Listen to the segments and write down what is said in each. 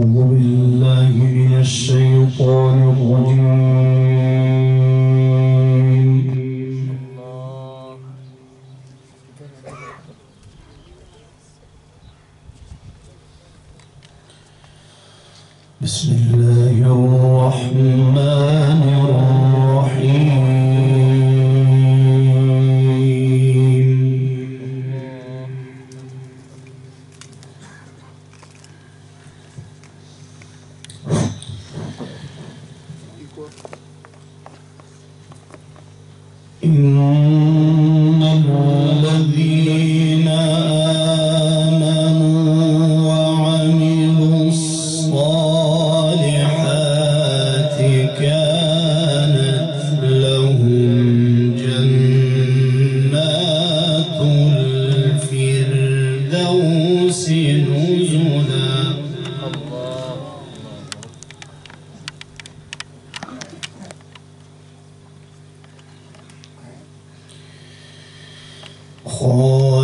أعوذ بالله من الشيطان الرجيم. بسم الله الرحمن الرحيم. إن الذين آمنوا وعملوا الصالحات كانت لهم جنات الفردوس نزلا.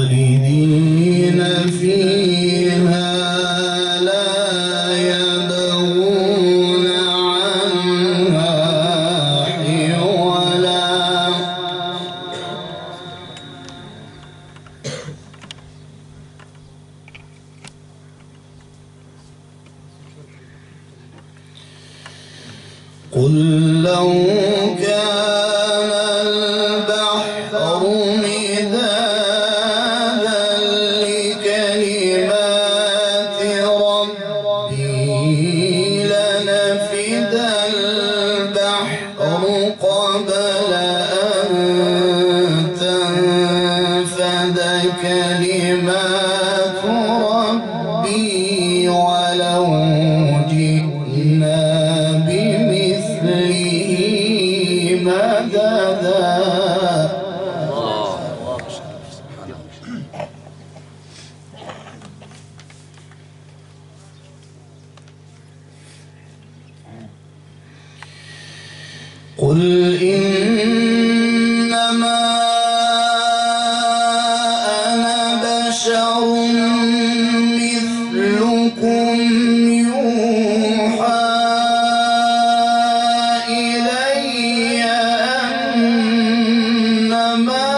خالدين فيها لا يبغون عنها حولا. قل لو كان البحر مدادا لكلمات ربي لنفد البحر قبل أن تنفد كلمات ربي ولو جئنا بمثله مددا. قل إنما أنا بشر مثلكم يوحى إلي أنما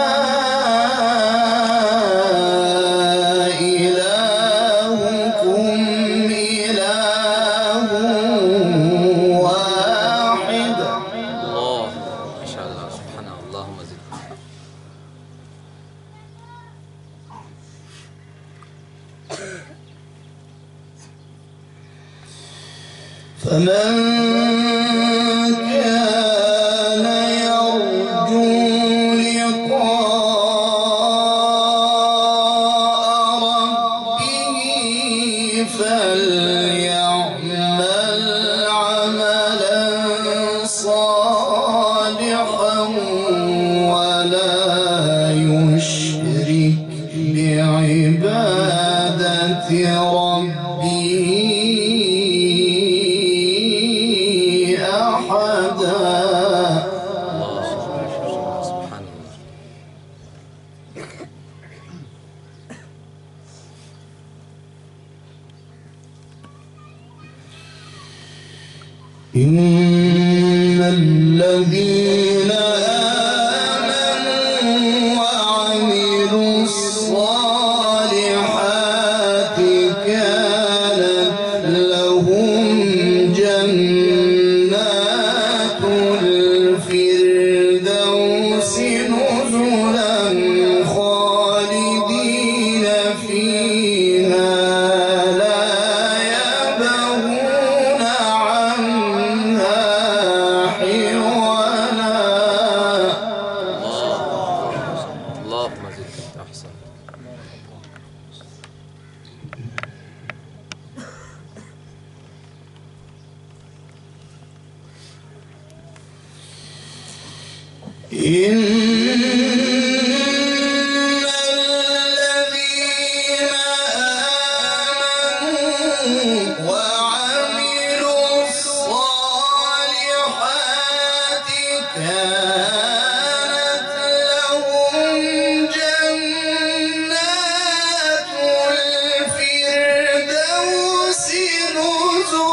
إلهكم إله واحد. الله ما شاء الله سبحان الله. اللهم زد. فمن كان يرجو لقاء ربه فليعمل عملا صالحا ولا يشرك بعبادة ربه أحدا. الله سبحان الله. إن الذين آمنوا وعملوا الصالحات كانت لهم جنات الفردوس نزلا خالدين فيها لا يبغون عنها حولا. اللهم زد. أحسن. إن الذين آمنوا وعملوا الصالحات كانت لهم جنات الفردوس نزلا.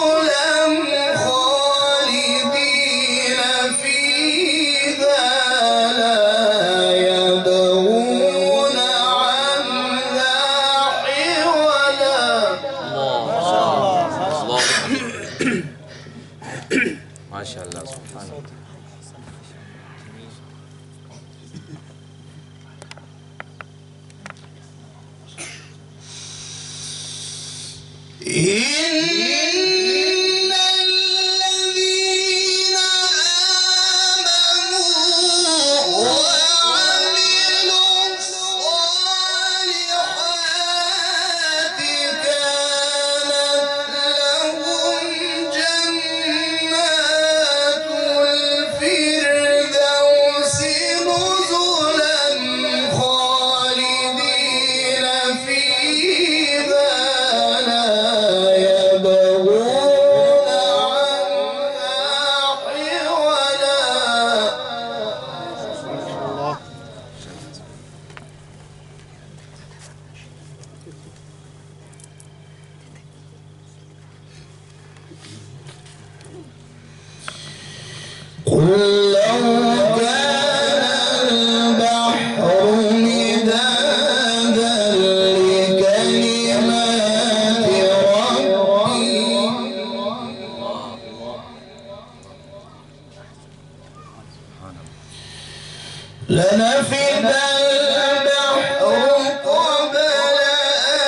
لنفد البحر قبل أن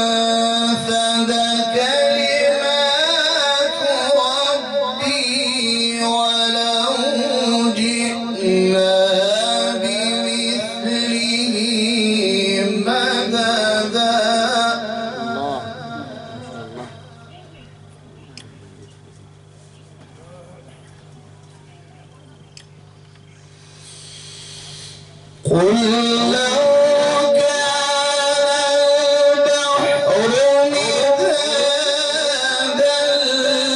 تنفد كلمات ربي ولو جئنا بمثله مددا. قل لو كان البحر مدادا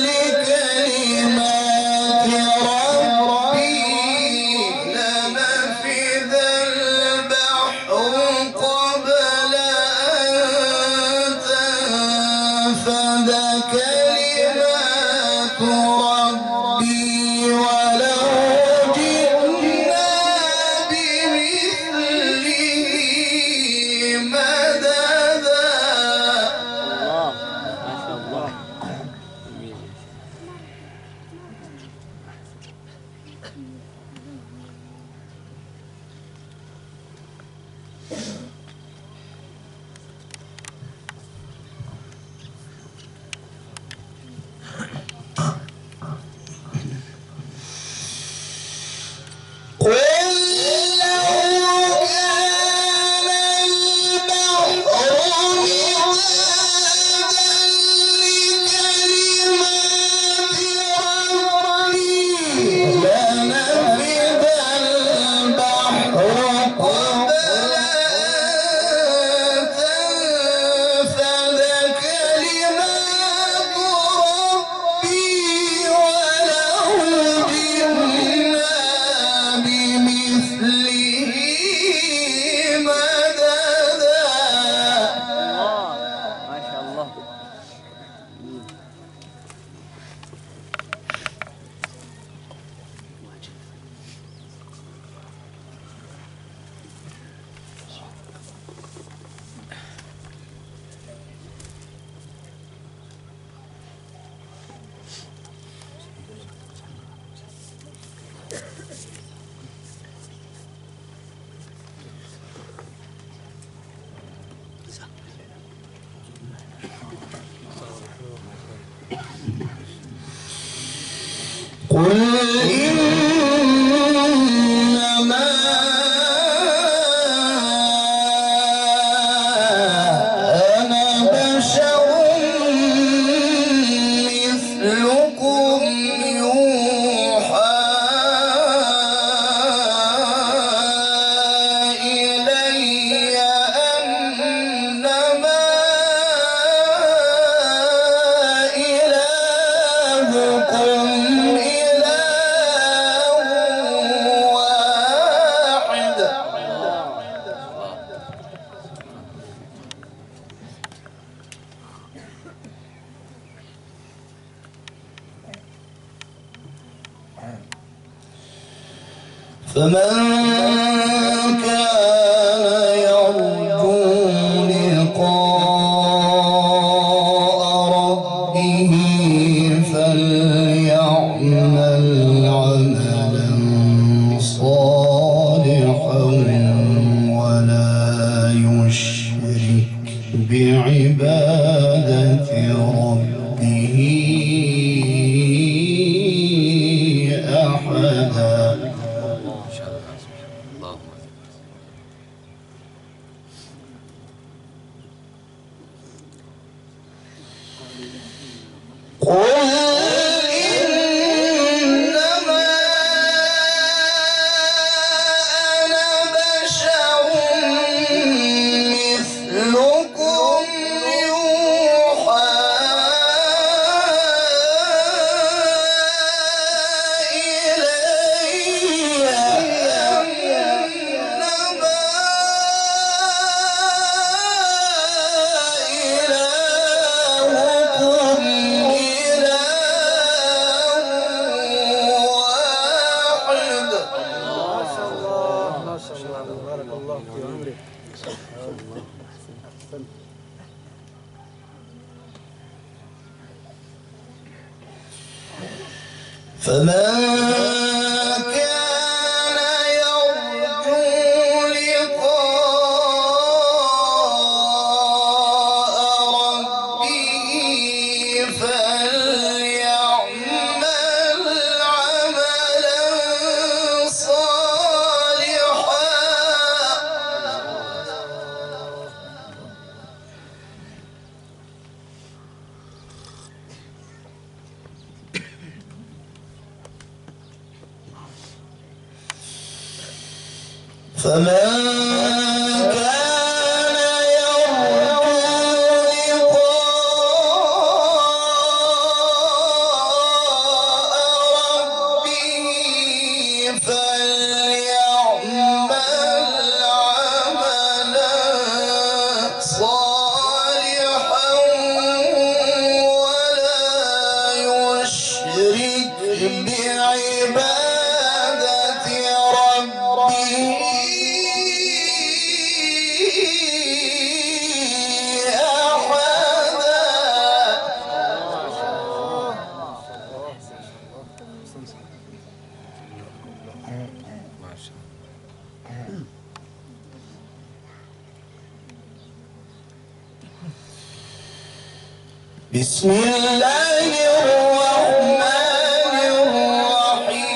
لكلمات ربي لنفد البحر قبل أن تنفد كلمات ربي ولو جئنا قل إنما أنا بشر مثلكم يوحى إلي أنما إلهكم فمن كان يرجو لقاء ربه فليعمل عملا صالحا ولا يشرك ربه أحدا. ما شاء الله اللهم فمن كان يرجو لقاء ربه فليعمل عملا صالحا. فمن كان يرجو لقاء ربه فليعمل عملا صالحا ولا يشرك بعبادة ربه ما شاء الله. بسم الله الرحمن الرحيم.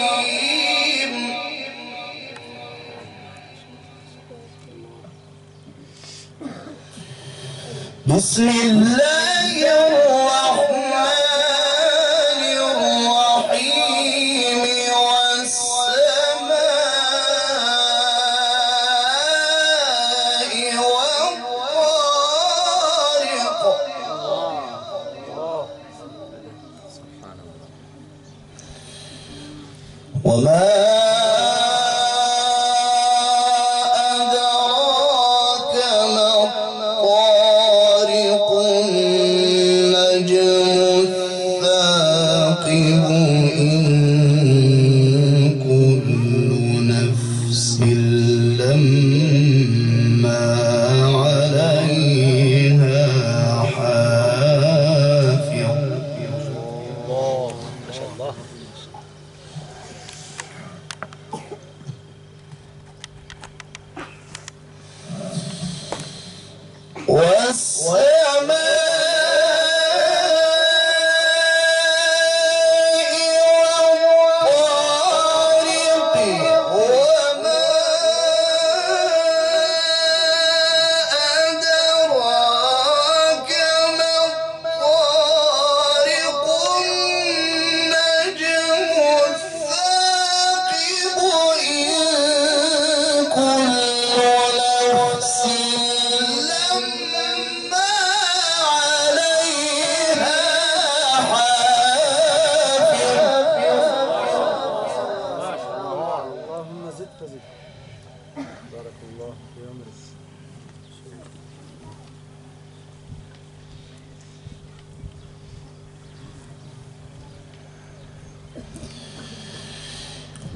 بسم الله الرحمن الرحيم. والسماء والطارق. سبحان الله. وما أدراك ما الطارق. النجم الثاقب. إن كل نفس لما عليها حافظ. ما شاء الله.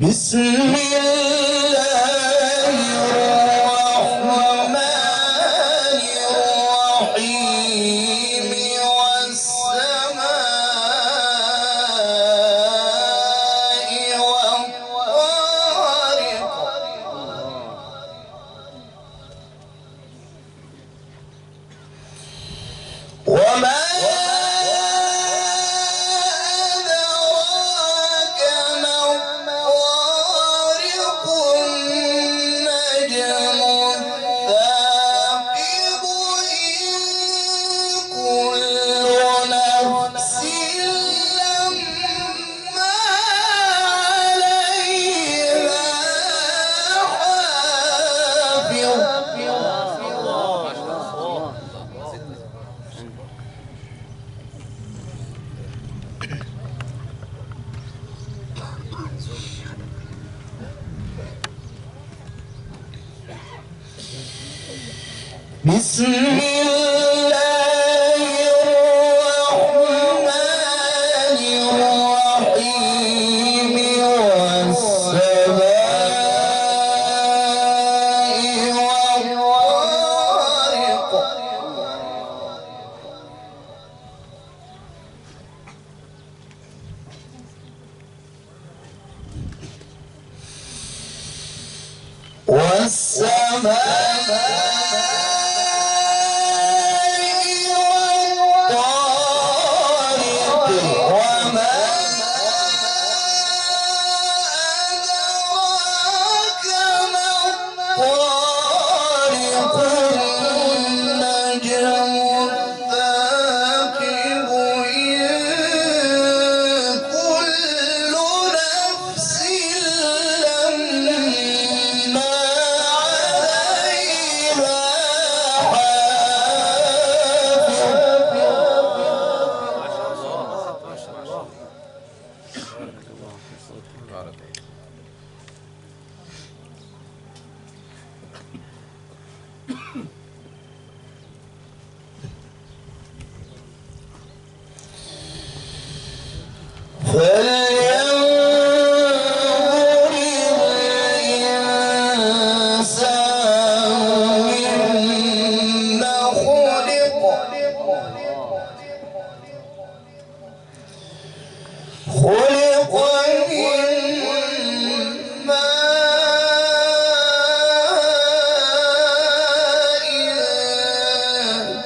بسم الله الرحمن الرحيم. والسماء والطارق. وما بسم الله الرحمن الرحيم والسماء والطارق وما أدراك ما الطارق النجم الثاقب إن كل نفس لما عليها فلينظر الإنسان مما خلق من ماء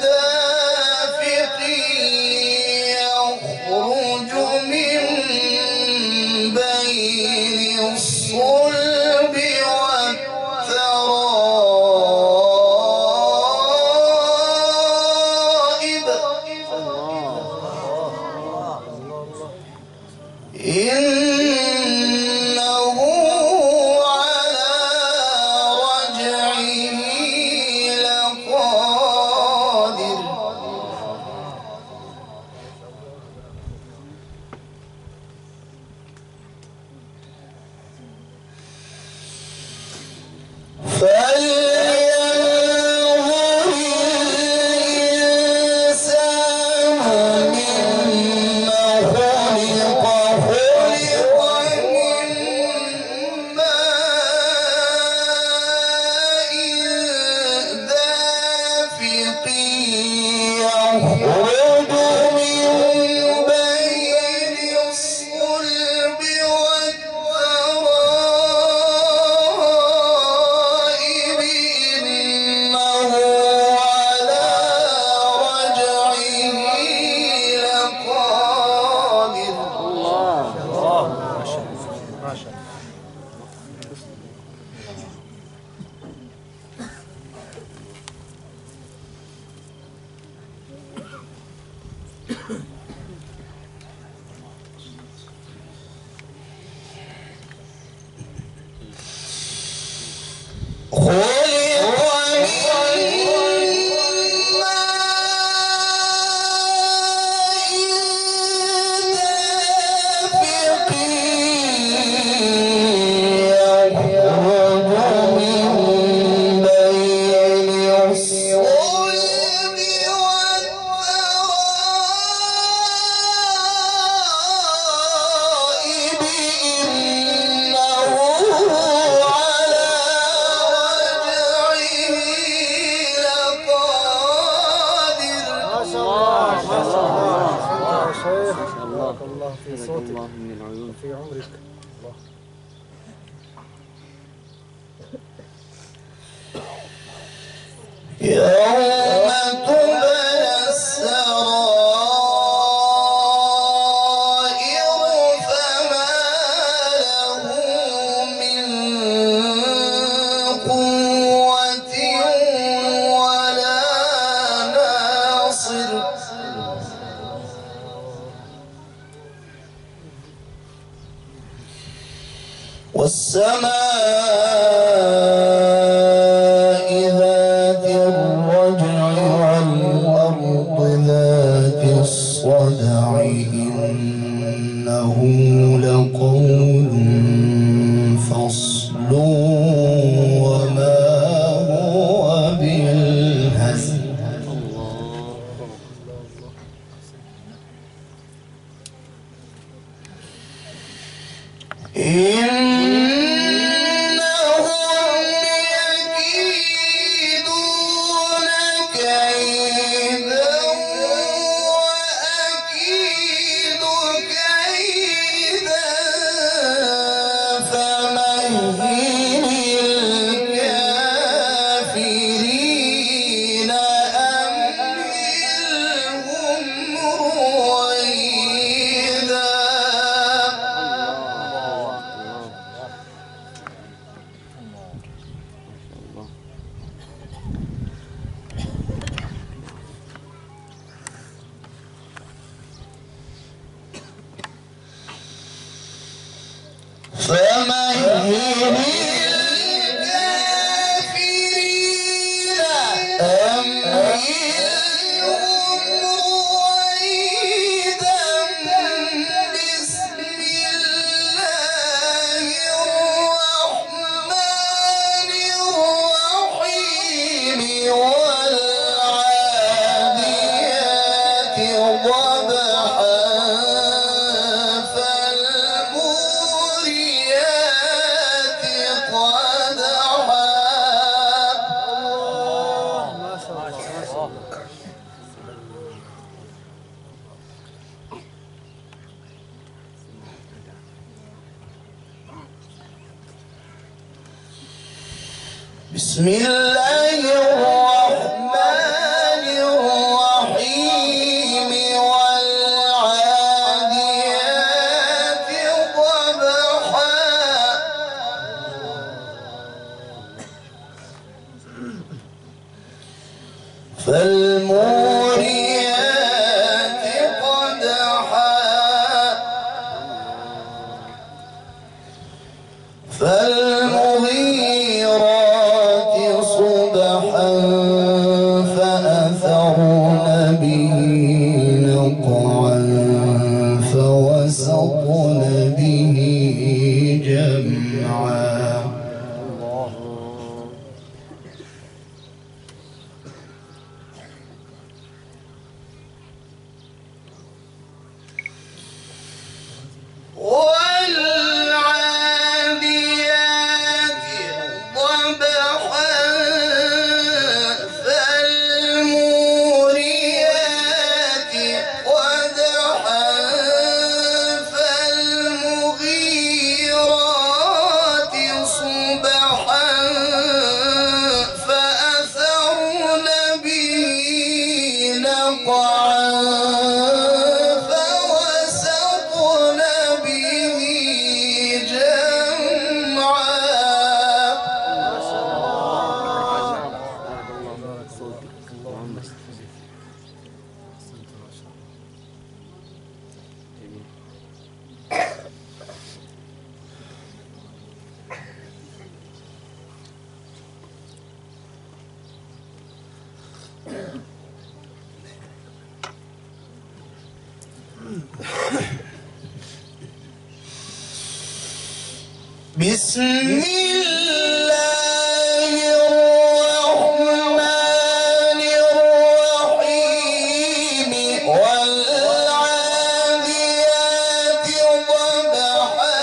دافق يخرج من بين الصلب والترائب إنه على رجعه لقادر فلينظر الإنسان مما خلق من ماء دافق يخرج من بين الصلب والترائب إنه على رجعه لقادر في صوتك من العيون في عمرك. الله. يوم تبلى السرائر فما له من قوة ولا ناصر والسماء ذات الرجع والأرض ذات الصدع إنه لقول فصل وما هو بالهزل بسم الله الرحمن الرحيم والعاديات ضبحا فالموريات قدحا فالمغيرات صبحا فأثرن به نقعا فوسطن به جمعا والعاديات ضبحا فالموريات قدحا فالمغيرات صبحا فأثرن به نقعا فوسطن به جمعا بسم الله الرحمن الرحيم والعاديات ضبحا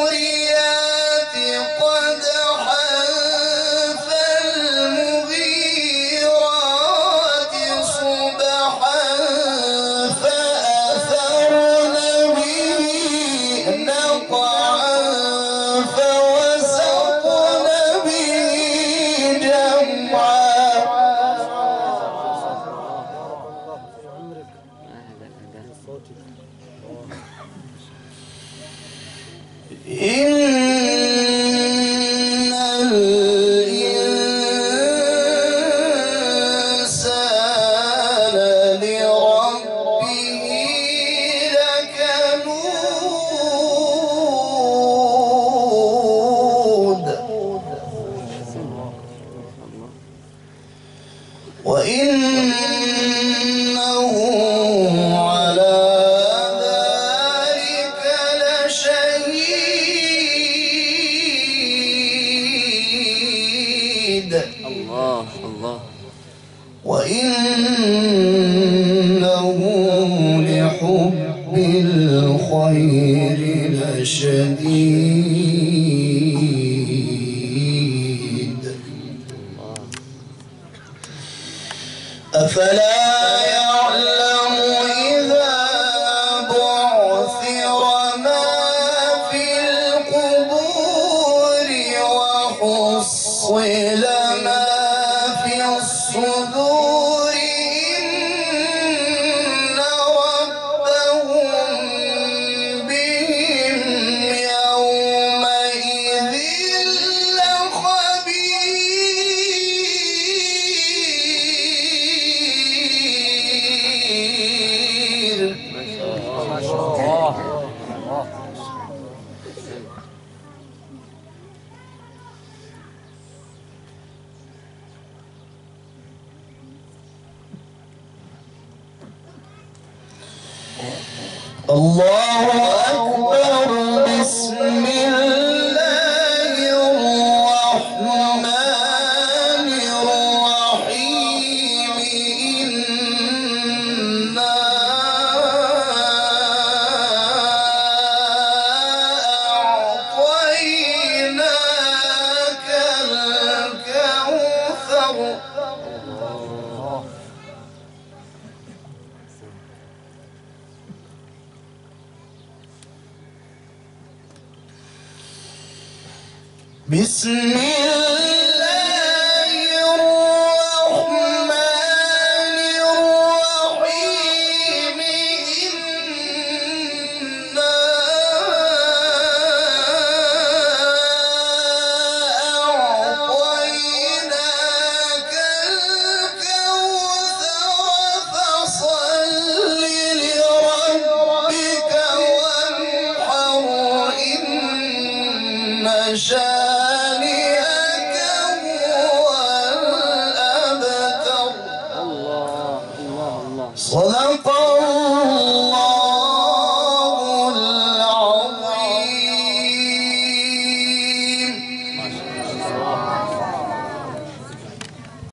فالموريات قدحا فالمغيرات صبحا فأثرن به نقعا فوسطن به جمعا إن الإنسان لربه لكنود وإنه على ذلك لشهيد بالخير لشديد أفلا يعلم إذا بعثر ما في القبور وحصل ما في الصدور إن ربهم بهم يومئذ لخبير. ما شاء الله. الله أكبر. بسم الله الرحمن الرحيم. إنا أعطيناك الكوثر. بسم الله الرحمن الرحيم. إنا أعطيناك الكوثر فصل لربك وانحر. إن شانئك هو الأبتر. الله الله الله. صدق